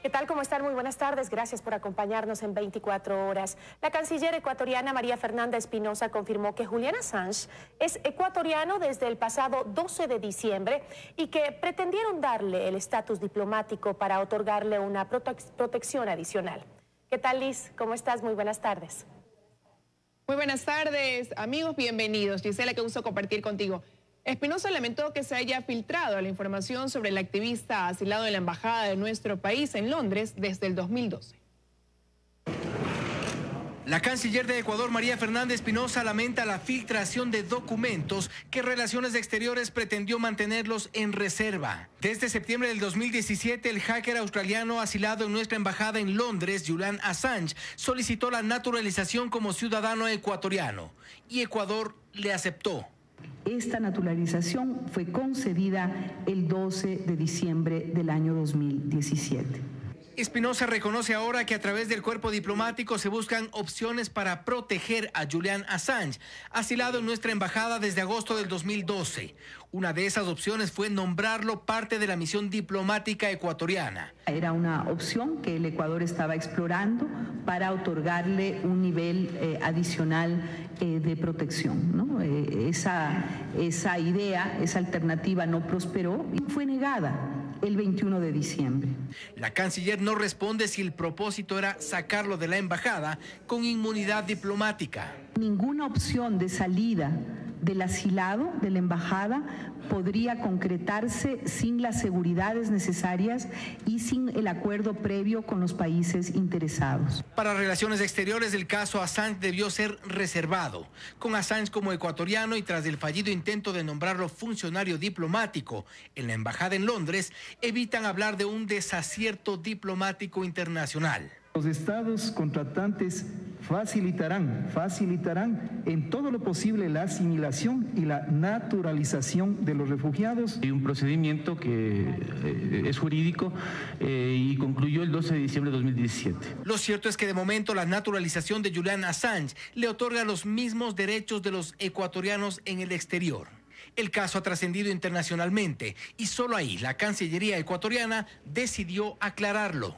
¿Qué tal? ¿Cómo están? Muy buenas tardes. Gracias por acompañarnos en 24 horas. La canciller ecuatoriana María Fernanda Espinosa confirmó que Julian Assange es ecuatoriano desde el pasado 12 de diciembre y que pretendieron darle el estatus diplomático para otorgarle una protección adicional. ¿Qué tal, Liz? ¿Cómo estás? Muy buenas tardes. Muy buenas tardes, amigos, bienvenidos. Gisela, qué gusto compartir contigo. Espinosa lamentó que se haya filtrado la información sobre el activista asilado en la embajada de nuestro país en Londres desde el 2012. La canciller de Ecuador, María Fernanda Espinosa, lamenta la filtración de documentos que Relaciones Exteriores pretendió mantenerlos en reserva. Desde septiembre del 2017, el hacker australiano asilado en nuestra embajada en Londres, Julian Assange, solicitó la naturalización como ciudadano ecuatoriano y Ecuador le aceptó. Esta naturalización fue concedida el 12 de diciembre del año 2017. Espinosa reconoce ahora que a través del cuerpo diplomático se buscan opciones para proteger a Julian Assange, asilado en nuestra embajada desde agosto del 2012. Una de esas opciones fue nombrarlo parte de la misión diplomática ecuatoriana. Era una opción que el Ecuador estaba explorando para otorgarle un nivel adicional de protección, ¿no? Esa idea, esa alternativa no prosperó y fue negada el 21 de diciembre. La canciller no responde si el propósito era sacarlo de la embajada con inmunidad diplomática. Ninguna opción de salida del asilado de la embajada podría concretarse sin las seguridades necesarias y sin el acuerdo previo con los países interesados. Para Relaciones Exteriores, el caso Assange debió ser reservado. Con Assange como ecuatoriano y tras el fallido intento de nombrarlo funcionario diplomático en la embajada en Londres, evitan hablar de un desacierto diplomático internacional. Los estados contratantes facilitarán en todo lo posible la asimilación y la naturalización de los refugiados. Hay un procedimiento que es jurídico y concluyó el 12 de diciembre de 2017. Lo cierto es que de momento la naturalización de Julian Assange le otorga los mismos derechos de los ecuatorianos en el exterior. El caso ha trascendido internacionalmente y solo ahí la Cancillería ecuatoriana decidió aclararlo.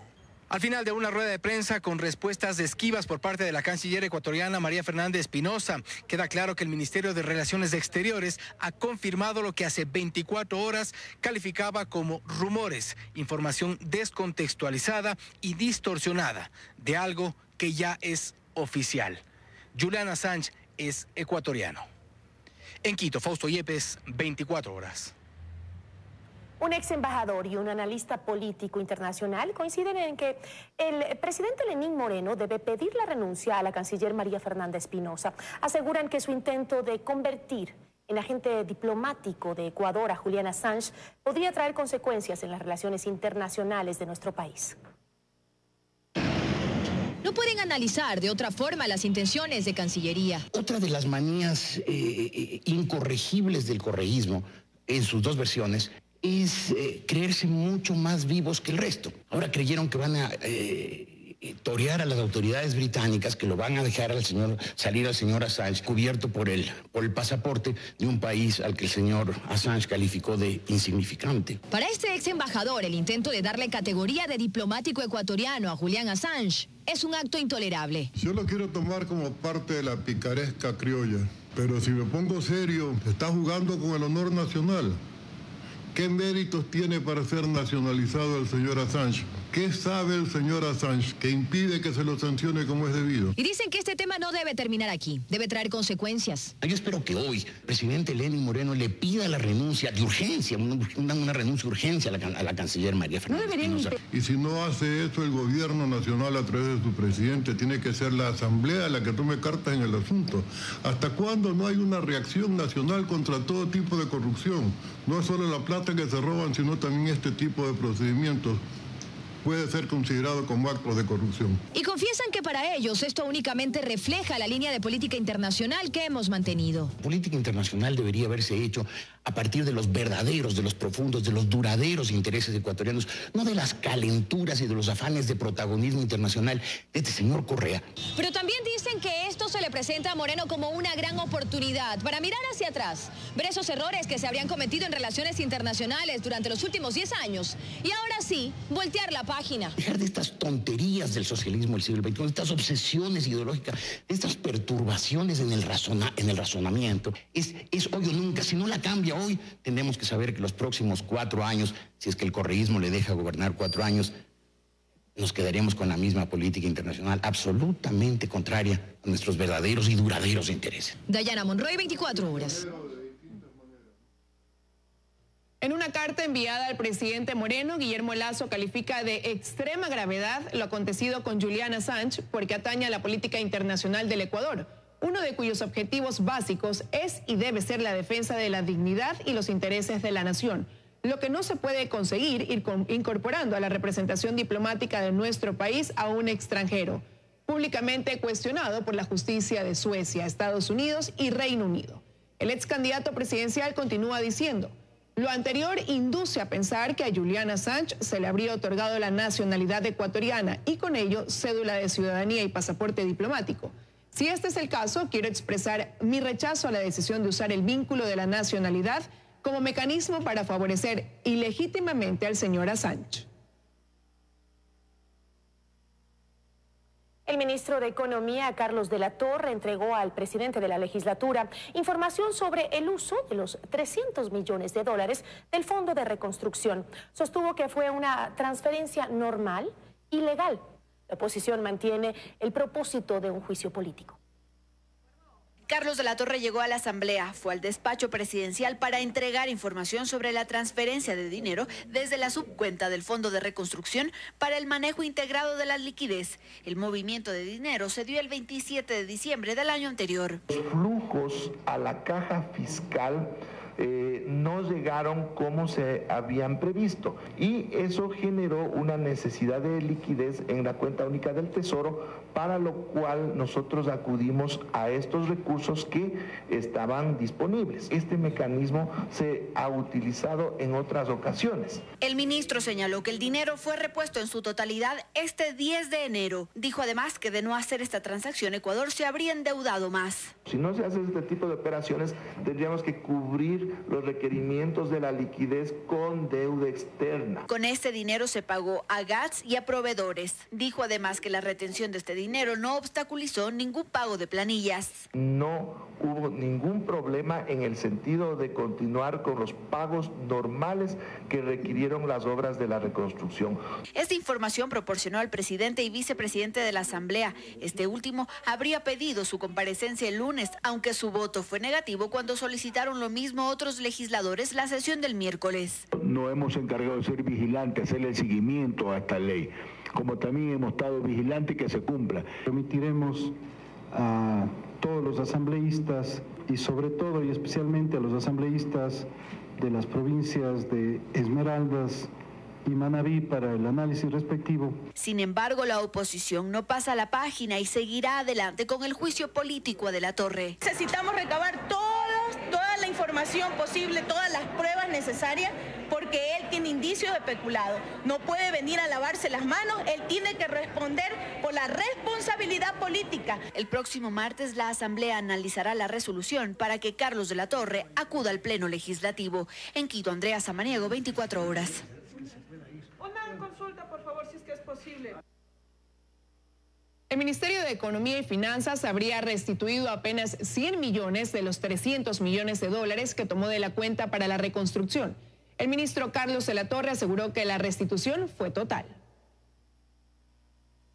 Al final de una rueda de prensa con respuestas esquivas por parte de la canciller ecuatoriana María Fernanda Espinosa, queda claro que el Ministerio de Relaciones Exteriores ha confirmado lo que hace 24 horas calificaba como rumores, información descontextualizada y distorsionada de algo que ya es oficial. Julian Assange es ecuatoriano. En Quito, Fausto Yepes, 24 horas. Un ex embajador y un analista político internacional coinciden en que el presidente Lenín Moreno debe pedir la renuncia a la canciller María Fernanda Espinosa. Aseguran que su intento de convertir en agente diplomático de Ecuador a Julian Assange podría traer consecuencias en las relaciones internacionales de nuestro país. No pueden analizar de otra forma las intenciones de Cancillería. Otra de las manías incorregibles del correísmo, en sus dos versiones, es creerse mucho más vivos que el resto. Ahora creyeron que van a torear a las autoridades británicas, que lo van a dejar salir al señor Assange cubierto por el pasaporte de un país al que el señor Assange calificó de insignificante. Para este ex embajador, el intento de darle categoría de diplomático ecuatoriano a Julian Assange es un acto intolerable. Yo lo quiero tomar como parte de la picaresca criolla, pero si me pongo serio, está jugando con el honor nacional. ¿Qué méritos tiene para ser nacionalizado el señor Assange? ¿Qué sabe el señor Assange que impide que se lo sancione como es debido? Y dicen que este tema no debe terminar aquí, debe traer consecuencias. Yo espero que hoy el presidente Lenín Moreno le pida la renuncia de urgencia, una renuncia de urgencia a la canciller María Fernanda Espinosa. Y si no hace eso el gobierno nacional a través de su presidente, tiene que ser la asamblea la que tome cartas en el asunto. ¿Hasta cuándo no hay una reacción nacional contra todo tipo de corrupción? No es solo la plata que se roban, sino también este tipo de procedimientos puede ser considerado como actos de corrupción. Y confiesan que para ellos esto únicamente refleja la línea de política internacional que hemos mantenido. Política internacional debería haberse hecho a partir de los verdaderos, de los profundos, de los duraderos intereses ecuatorianos, no de las calenturas y de los afanes de protagonismo internacional de este señor Correa. Pero también dicen que esto se le presenta a Moreno como una gran oportunidad para mirar hacia atrás, ver esos errores que se habrían cometido en relaciones internacionales durante los últimos 10 años y ahora sí, voltear la página. Dejar de estas tonterías del socialismo del siglo XXI, de estas obsesiones ideológicas, de estas perturbaciones en el razonamiento. Es hoy o nunca. Si no la cambia hoy, tenemos que saber que los próximos 4 años, si es que el correísmo le deja gobernar 4 años, nos quedaríamos con la misma política internacional absolutamente contraria a nuestros verdaderos y duraderos intereses. Dayana Monroy, 24 horas. En una carta enviada al presidente Moreno, Guillermo Lasso califica de extrema gravedad lo acontecido con Julian Assange porque atañe a la política internacional del Ecuador, uno de cuyos objetivos básicos es y debe ser la defensa de la dignidad y los intereses de la nación, lo que no se puede conseguir incorporando a la representación diplomática de nuestro país a un extranjero, públicamente cuestionado por la justicia de Suecia, Estados Unidos y Reino Unido. El ex candidato presidencial continúa diciendo: lo anterior induce a pensar que a Julian Assange se le habría otorgado la nacionalidad ecuatoriana y con ello cédula de ciudadanía y pasaporte diplomático. Si este es el caso, quiero expresar mi rechazo a la decisión de usar el vínculo de la nacionalidad como mecanismo para favorecer ilegítimamente al señor Assange. El ministro de Economía, Carlos de la Torre, entregó al presidente de la legislatura información sobre el uso de los 300 millones de dólares del Fondo de Reconstrucción. Sostuvo que fue una transferencia normal y legal. La oposición mantiene el propósito de un juicio político. Carlos de la Torre llegó a la Asamblea, fue al despacho presidencial para entregar información sobre la transferencia de dinero desde la subcuenta del Fondo de Reconstrucción para el manejo integrado de la liquidez. El movimiento de dinero se dio el 27 de diciembre del año anterior. Los flujos a la caja fiscal no llegaron como se habían previsto y eso generó una necesidad de liquidez en la cuenta única del Tesoro, para lo cual nosotros acudimos a estos recursos que estaban disponibles. Este mecanismo se ha utilizado en otras ocasiones. El ministro señaló que el dinero fue repuesto en su totalidad este 10 de enero. Dijo además que de no hacer esta transacción, Ecuador se habría endeudado más. Si no se hace este tipo de operaciones, tendríamos que cubrir los requerimientos de la liquidez con deuda externa. Con este dinero se pagó a GATS y a proveedores. Dijo además que la retención de este dinero no obstaculizó ningún pago de planillas. No hubo ningún problema en el sentido de continuar con los pagos normales que requirieron las obras de la reconstrucción. Esta información proporcionó al presidente y vicepresidente de la Asamblea. Este último habría pedido su comparecencia el lunes, aunque su voto fue negativo cuando solicitaron lo mismo otros legisladores la sesión del miércoles. No hemos encargado de ser vigilantes, hacerle el seguimiento a esta ley, como también hemos estado vigilantes que se cumpla. Permitiremos a todos los asambleístas y sobre todo y especialmente a los asambleístas de las provincias de Esmeraldas y Manabí para el análisis respectivo. Sin embargo, la oposición no pasa la página y seguirá adelante con el juicio político a De la Torre. Necesitamos recabar toda la información posible, todas las pruebas necesarias, porque él tiene indicios de peculado. No puede venir a lavarse las manos, él tiene que responder por la responsabilidad política. El próximo martes la Asamblea analizará la resolución para que Carlos de la Torre acuda al Pleno Legislativo. En Quito, Andrea Samaniego, 24 horas. Una consulta, por favor, si es que es posible. El Ministerio de Economía y Finanzas habría restituido apenas 100 millones de los 300 millones de dólares que tomó de la cuenta para la reconstrucción. El ministro Carlos de la Torre aseguró que la restitución fue total.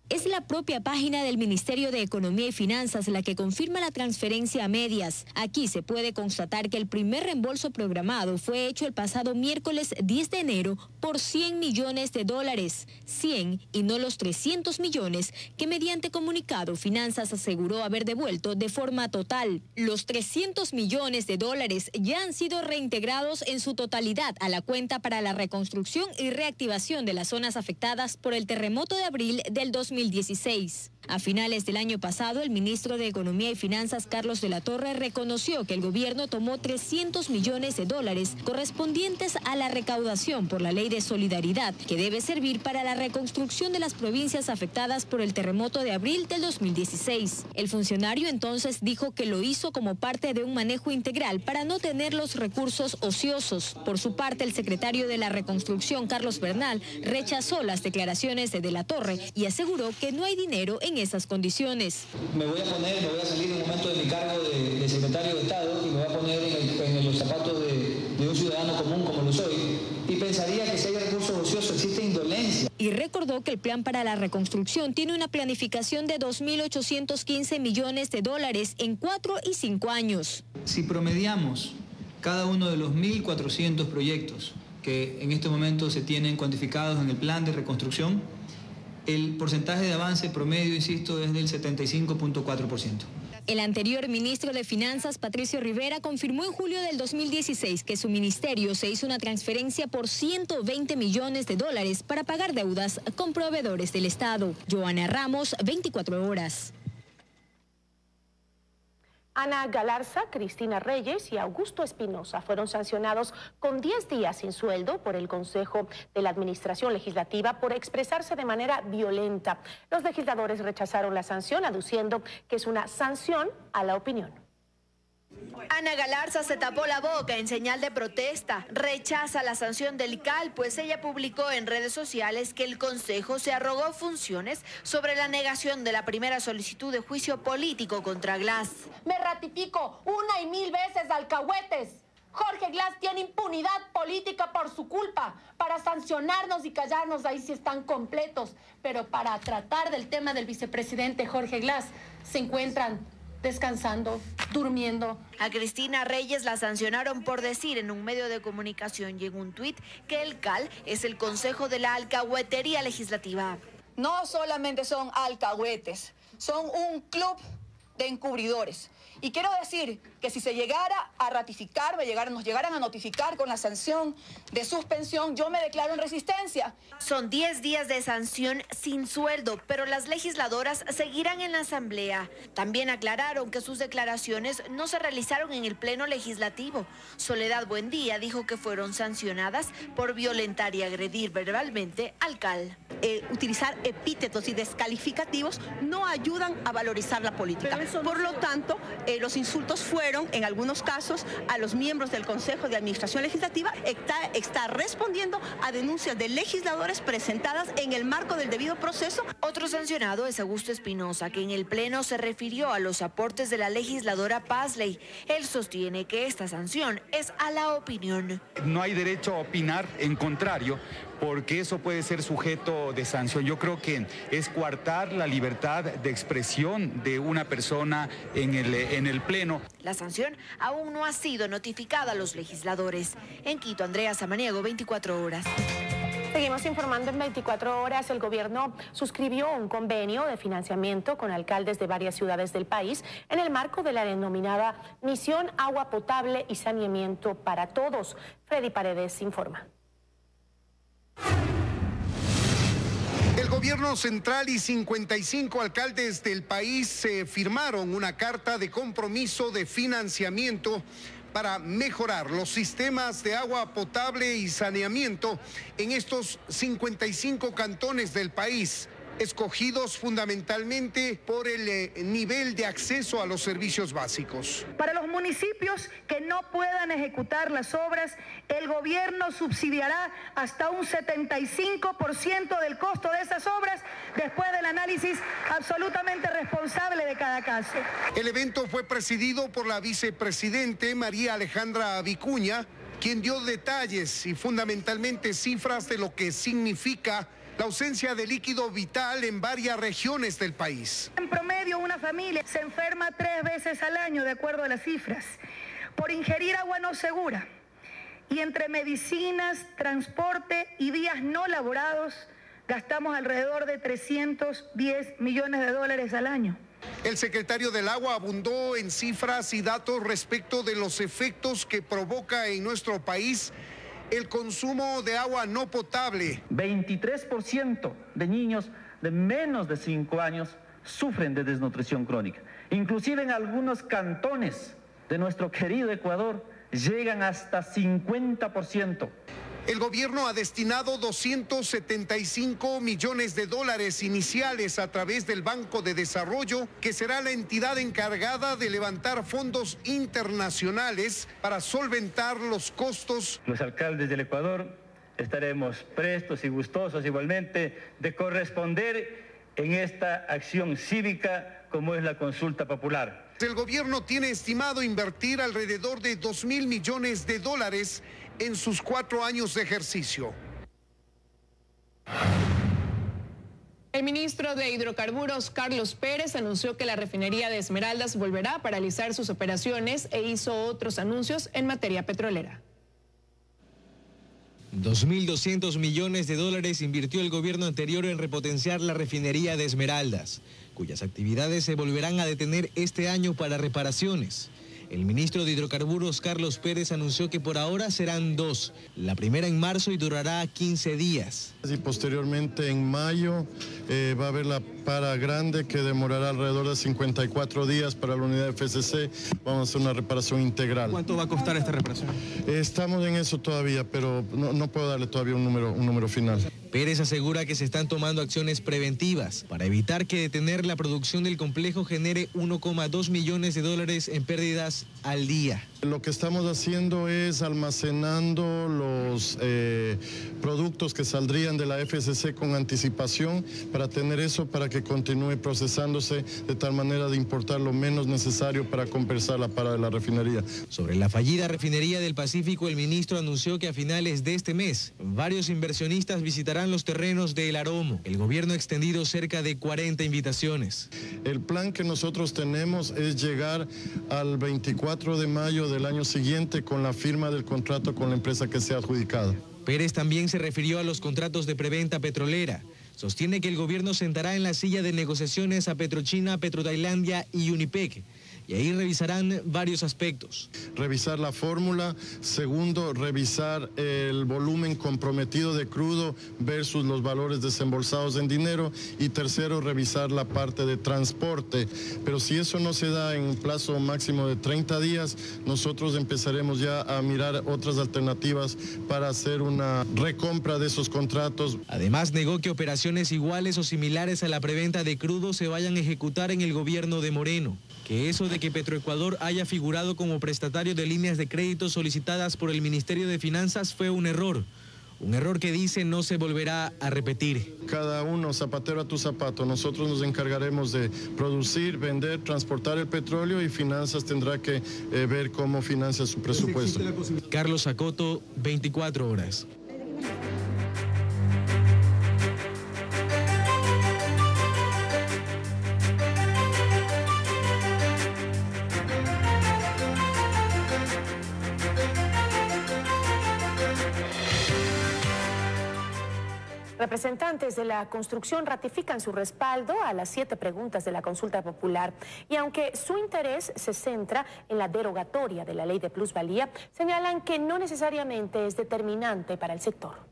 Es la propia página del Ministerio de Economía y Finanzas la que confirma la transferencia a medias. Aquí se puede constatar que el primer reembolso programado fue hecho el pasado miércoles 10 de enero por 100 millones de dólares. 100 y no los 300 millones que mediante comunicado Finanzas aseguró haber devuelto de forma total. Los 300 millones de dólares ya han sido reintegrados en su totalidad a la cuenta para la reconstrucción y reactivación de las zonas afectadas por el terremoto de abril del 2020. 2016. A finales del año pasado, el ministro de Economía y Finanzas, Carlos de la Torre, reconoció que el gobierno tomó 300 millones de dólares correspondientes a la recaudación por la Ley de Solidaridad, que debe servir para la reconstrucción de las provincias afectadas por el terremoto de abril del 2016. El funcionario entonces dijo que lo hizo como parte de un manejo integral para no tener los recursos ociosos. Por su parte, el secretario de la Reconstrucción, Carlos Bernal, rechazó las declaraciones de la Torre y aseguró que no hay dinero en esas condiciones. Me voy a salir en un momento de mi cargo de secretario de Estado y me voy a poner en los zapatos de un ciudadano común como lo soy y pensaría que si hay recursos ociosos existe indolencia. Y recordó que el plan para la reconstrucción tiene una planificación de 2.815 millones de dólares en 4 y 5 años. Si promediamos cada uno de los 1.400 proyectos que en este momento se tienen cuantificados en el plan de reconstrucción, el porcentaje de avance promedio, insisto, es del 75.4%. El anterior ministro de Finanzas, Patricio Rivera, confirmó en julio del 2016 que su ministerio se hizo una transferencia por 120 millones de dólares para pagar deudas con proveedores del Estado. Joana Ramos, 24 horas. Ana Galarza, Cristina Reyes y Augusto Espinosa fueron sancionados con 10 días sin sueldo por el Consejo de la Administración Legislativa por expresarse de manera violenta. Los legisladores rechazaron la sanción, aduciendo que es una sanción a la opinión. Ana Galarza se tapó la boca en señal de protesta. Rechaza la sanción del CAL, pues ella publicó en redes sociales que el Consejo se arrogó funciones sobre la negación de la primera solicitud de juicio político contra Glass. Me ratifico una y mil veces, alcahuetes. Jorge Glass tiene impunidad política por su culpa. Para sancionarnos y callarnos, ahí sí están completos. Pero para tratar del tema del vicepresidente Jorge Glass, se encuentran descansando, durmiendo. A Cristina Reyes la sancionaron por decir en un medio de comunicación y en un tuit que el CAL es el Consejo de la Alcahuetería Legislativa. No solamente son alcahuetes, son un club de encubridores. Y quiero decir que si se llegara a ratificar, nos llegaran a notificar con la sanción de suspensión, yo me declaro en resistencia. Son 10 días de sanción sin sueldo, pero las legisladoras seguirán en la Asamblea. También aclararon que sus declaraciones no se realizaron en el Pleno Legislativo. Soledad Buendía dijo que fueron sancionadas por violentar y agredir verbalmente al CAL. Utilizar epítetos y descalificativos no ayudan a valorizar la política. Por lo tanto, los insultos fueron, en algunos casos, a los miembros del Consejo de Administración Legislativa. Está respondiendo a denuncias de legisladores presentadas en el marco del debido proceso. Otro sancionado es Augusto Espinosa, que en el Pleno se refirió a los aportes de la legisladora Pazley. Él sostiene que esta sanción es a la opinión. No hay derecho a opinar, en contrario, porque eso puede ser sujeto de sanción. Yo creo que es coartar la libertad de expresión de una persona en el Pleno. La sanción aún no ha sido notificada a los legisladores. En Quito, Andrea Samaniego, 24 horas. Seguimos informando en 24 horas. El gobierno suscribió un convenio de financiamiento con alcaldes de varias ciudades del país en el marco de la denominada Misión Agua Potable y Saneamiento para Todos. Freddy Paredes informa. El gobierno central y 55 alcaldes del país firmaron una carta de compromiso de financiamiento para mejorar los sistemas de agua potable y saneamiento en estos 55 cantones del país, escogidos fundamentalmente por el nivel de acceso a los servicios básicos. Para los municipios que no puedan ejecutar las obras, el gobierno subsidiará hasta un 75% del costo de esas obras después del análisis absolutamente responsable de cada caso. El evento fue presidido por la vicepresidente María Alejandra Vicuña, quien dio detalles y fundamentalmente cifras de lo que significa la ausencia de líquido vital en varias regiones del país. En promedio, una familia se enferma 3 veces al año, de acuerdo a las cifras, por ingerir agua no segura. Y entre medicinas, transporte y días no laborados, gastamos alrededor de 310 millones de dólares al año. El secretario del Agua abundó en cifras y datos respecto de los efectos que provoca en nuestro país el consumo de agua no potable. 23% de niños de menos de 5 años sufren de desnutrición crónica. Inclusive en algunos cantones de nuestro querido Ecuador llegan hasta 50%. El gobierno ha destinado 275 millones de dólares iniciales a través del Banco de Desarrollo, que será la entidad encargada de levantar fondos internacionales para solventar los costos. Los alcaldes del Ecuador estaremos prestos y gustosos igualmente de corresponder en esta acción cívica como es la consulta popular. El gobierno tiene estimado invertir alrededor de 2.000 millones de dólares en sus 4 años de ejercicio. El ministro de Hidrocarburos, Carlos Pérez, anunció que la refinería de Esmeraldas volverá a paralizar sus operaciones e hizo otros anuncios en materia petrolera. 2.200 millones de dólares invirtió el gobierno anterior en repotenciar la refinería de Esmeraldas, cuyas actividades se volverán a detener este año para reparaciones. El ministro de Hidrocarburos, Carlos Pérez, anunció que por ahora serán 2. La primera en marzo y durará 15 días. Y posteriormente en mayo va a haber la para grande que demorará alrededor de 54 días para la unidad de FCC. Vamos a hacer una reparación integral. ¿Cuánto va a costar esta reparación? Estamos en eso todavía, pero no puedo darle todavía un número final. Pérez asegura que se están tomando acciones preventivas para evitar que detener la producción del complejo genere 1,2 millones de dólares en pérdidas al día. Lo que estamos haciendo es almacenando los productos que saldrían de la FCC con anticipación para tener eso, para que continúe procesándose de tal manera de importar lo menos necesario para compensar la parada de la refinería. Sobre la fallida refinería del Pacífico, el ministro anunció que a finales de este mes varios inversionistas visitarán los terrenos de El Aromo. El gobierno ha extendido cerca de 40 invitaciones. El plan que nosotros tenemos es llegar al 24 de mayo del año siguiente con la firma del contrato con la empresa que sea adjudicada. Pérez también se refirió a los contratos de preventa petrolera. Sostiene que el gobierno sentará en la silla de negociaciones a Petrochina, Petrotailandia y Unipec, y ahí revisarán varios aspectos. Revisar la fórmula, segundo, revisar el volumen comprometido de crudo versus los valores desembolsados en dinero, y tercero, revisar la parte de transporte. Pero si eso no se da en un plazo máximo de 30 días, nosotros empezaremos ya a mirar otras alternativas para hacer una recompra de esos contratos. Además, negó que operaciones iguales o similares a la preventa de crudo se vayan a ejecutar en el gobierno de Moreno. Que eso de que Petroecuador haya figurado como prestatario de líneas de crédito solicitadas por el Ministerio de Finanzas fue un error que dice no se volverá a repetir. Cada uno, zapatero a tu zapato, nosotros nos encargaremos de producir, vender, transportar el petróleo, y Finanzas tendrá que ver cómo financia su presupuesto. Carlos Acoto, 24 horas. Representantes de la construcción ratifican su respaldo a las 7 preguntas de la consulta popular, y aunque su interés se centra en la derogatoria de la ley de plusvalía, señalan que no necesariamente es determinante para el sector.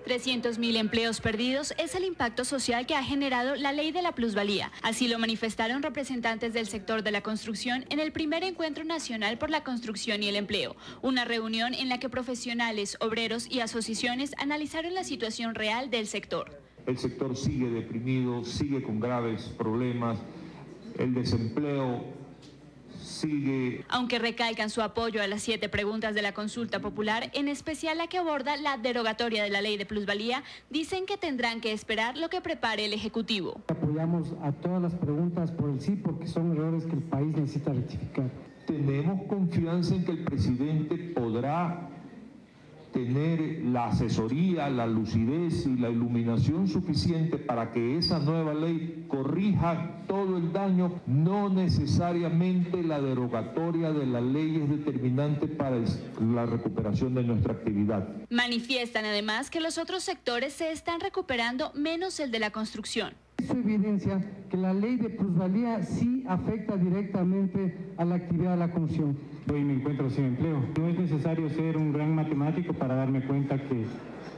300.000 empleos perdidos es el impacto social que ha generado la ley de la plusvalía. Así lo manifestaron representantes del sector de la construcción en el primer Encuentro Nacional por la Construcción y el Empleo, una reunión en la que profesionales, obreros y asociaciones analizaron la situación real del sector. El sector sigue deprimido, sigue con graves problemas, el desempleo sigue. Aunque recalcan su apoyo a las 7 preguntas de la consulta popular, en especial la que aborda la derogatoria de la ley de plusvalía, dicen que tendrán que esperar lo que prepare el Ejecutivo. Apoyamos a todas las preguntas por el sí, porque son errores que el país necesita rectificar. Tenemos confianza en que el presidente podrá tener la asesoría, la lucidez y la iluminación suficiente para que esa nueva ley corrija todo el daño. No necesariamente la derogatoria de la ley es determinante para la recuperación de nuestra actividad. Manifiestan además que los otros sectores se están recuperando, menos el de la construcción. Eso evidencia que la ley de plusvalía sí afecta directamente a la actividad de la construcción. Hoy me encuentro sin empleo. No es necesario ser un gran matemático para darme cuenta que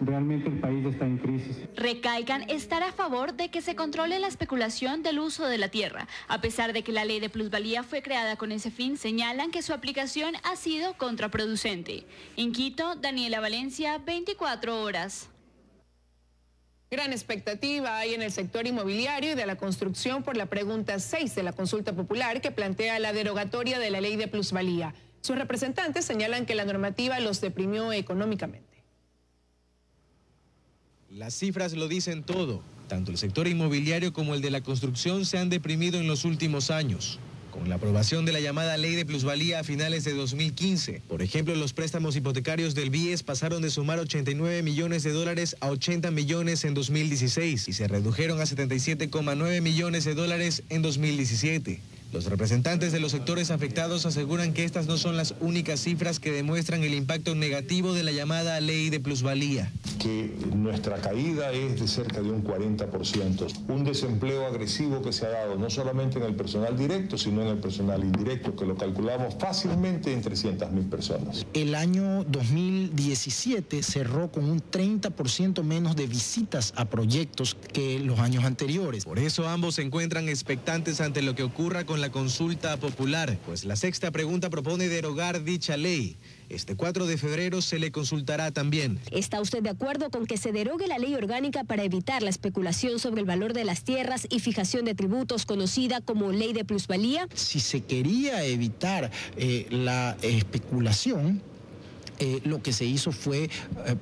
realmente el país está en crisis. Recalcan estar a favor de que se controle la especulación del uso de la tierra. A pesar de que la ley de plusvalía fue creada con ese fin, señalan que su aplicación ha sido contraproducente. En Quito, Daniela Valencia, 24 horas. Gran expectativa hay en el sector inmobiliario y de la construcción por la pregunta 6 de la consulta popular que plantea la derogatoria de la ley de plusvalía. Sus representantes señalan que la normativa los deprimió económicamente. Las cifras lo dicen todo. Tanto el sector inmobiliario como el de la construcción se han deprimido en los últimos años. Con la aprobación de la llamada ley de plusvalía a finales de 2015, por ejemplo, los préstamos hipotecarios del BIES pasaron de sumar 89 millones de dólares a 80 millones en 2016 y se redujeron a 77,9 millones de dólares en 2017. Los representantes de los sectores afectados aseguran que estas no son las únicas cifras que demuestran el impacto negativo de la llamada ley de plusvalía. Que nuestra caída es de cerca de un 40%. Un desempleo agresivo que se ha dado no solamente en el personal directo, sino en el personal indirecto, que lo calculamos fácilmente en 300.000 personas. El año 2017 cerró con un 30% menos de visitas a proyectos que los años anteriores. Por eso ambos se encuentran expectantes ante lo que ocurra con la consulta popular, pues la sexta pregunta propone derogar dicha ley. Este 4 de febrero se le consultará también. ¿Está usted de acuerdo con que se derogue la ley orgánica para evitar la especulación sobre el valor de las tierras y fijación de tributos conocida como ley de plusvalía? Si se quería evitar la especulación, lo que se hizo fue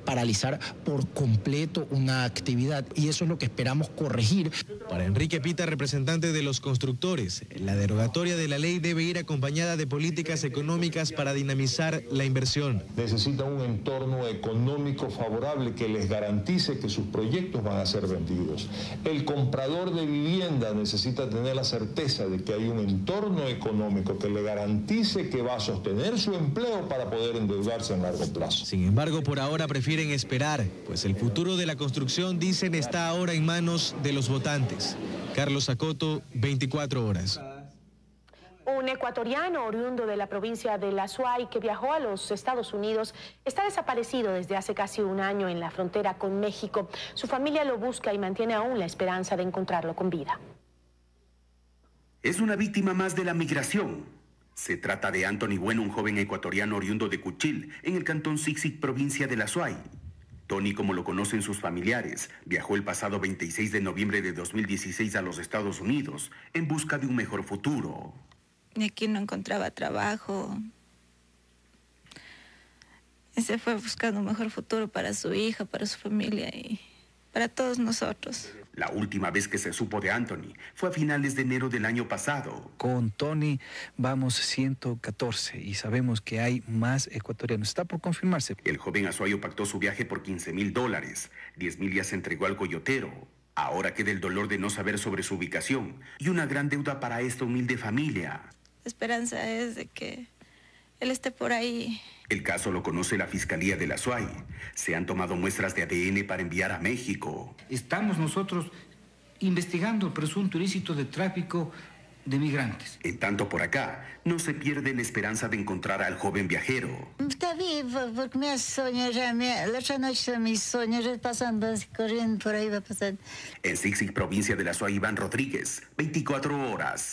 paralizar por completo una actividad y eso es lo que esperamos corregir. Para Enrique Pita, representante de los constructores, la derogatoria de la ley debe ir acompañada de políticas económicas para dinamizar la inversión. Necesitan un entorno económico favorable que les garantice que sus proyectos van a ser vendidos. El comprador de vivienda necesita tener la certeza de que hay un entorno económico que le garantice que va a sostener su empleo para poder endeudarse en largo plazo. Sin embargo, por ahora prefieren esperar, pues el futuro de la construcción, dicen, está ahora en manos de los votantes. Carlos Acoto, 24 horas. Un ecuatoriano oriundo de la provincia de La Suay que viajó a los Estados Unidos está desaparecido desde hace casi un año en la frontera con México. Su familia lo busca y mantiene aún la esperanza de encontrarlo con vida. Es una víctima más de la migración. Se trata de Anthony Bueno, un joven ecuatoriano oriundo de Cuchil, en el cantón Sixic, provincia de La Suay. Tony, como lo conocen sus familiares, viajó el pasado 26 de noviembre de 2016 a los Estados Unidos en busca de un mejor futuro. Y aquí no encontraba trabajo. Y se fue buscando un mejor futuro para su hija, para su familia y para todos nosotros. La última vez que se supo de Anthony fue a finales de enero del año pasado. Con Tony vamos 114 y sabemos que hay más ecuatorianos. Está por confirmarse. El joven azuayo pactó su viaje por $15,000. 10,000 ya se entregó al coyotero. Ahora queda el dolor de no saber sobre su ubicación y una gran deuda para esta humilde familia. La esperanza es de que él esté por ahí. El caso lo conoce la Fiscalía de La Suay. Se han tomado muestras de ADN para enviar a México. Estamos nosotros investigando el presunto ilícito de tráfico de migrantes. En tanto, por acá, no se pierde la esperanza de encontrar al joven viajero. Está vivo, porque me sueño ya, la otra noche mis sueños pasando, corriendo por ahí va pasando. En Sixic, provincia de La Suay, Iván Rodríguez, 24 horas.